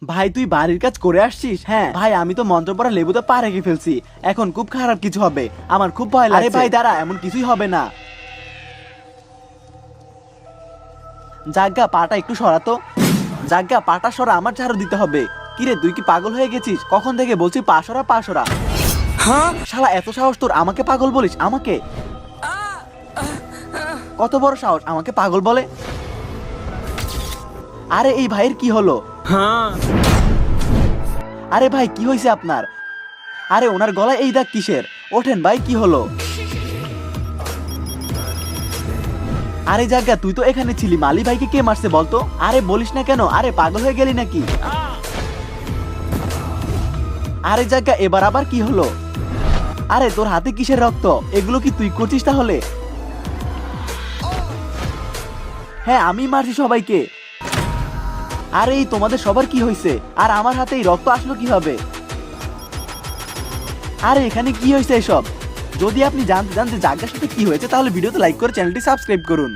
ভাই তুই বাড়ির কাজ করে আসছিস? হ্যাঁ ভাই, আমি তো মন্ত্র পড়া লেবুতে পা রেখে ফেলছি। এখন খুব খারাপ কিছু হবে, আমার খুব ভয় লাগছে। আরে ভাই দাঁড়া, এমন কিছুই হবে না। জাগা পাটা একটু সরাতো। জাগা পাটা সরা, আমার ঝাড়ু দিতে হবে। কিরে তুই কি পাগল হয়ে গেছিস? কখন থেকে বলছি পা সরা পা সরা। হ্যাঁ শালা, এত সাহস তোর আমাকে পাগল বলিস? আমাকে কত বড় সাহস আমাকে পাগল বলে? আরে এই ভাইয়ের কি হলো? আরে ভাই কি হয়েছে আপনার? আরে ওনার গলায় এই দাগ কিসের? ওঠেন ভাই, কি হলো? আরে জাগা, তুই তো এখানে ছিলি, মালি ভাইকে কে মারছে বলতো? আরে বলিস না কেন? আরে পাগল হয়ে গেলি নাকি? আরে জাগা, এবার আবার কি হলো? আরে তোর হাতে কিসের রক্ত? এগুলো কি তুই করছিস তাহলে? হ্যাঁ আমি মারছি সবাইকে। আরে এই তোমাদের সবার কি হয়েছে? আর আমার হাতে এই রক্ত আসলো কিভাবে? আরে এখানে কি হয়েছে এসব? যদি আপনি জানতে চান যে জায়গার সাথে কি হয়েছে, তাহলে ভিডিওতে লাইক করে চ্যানেলটি সাবস্ক্রাইব করুন।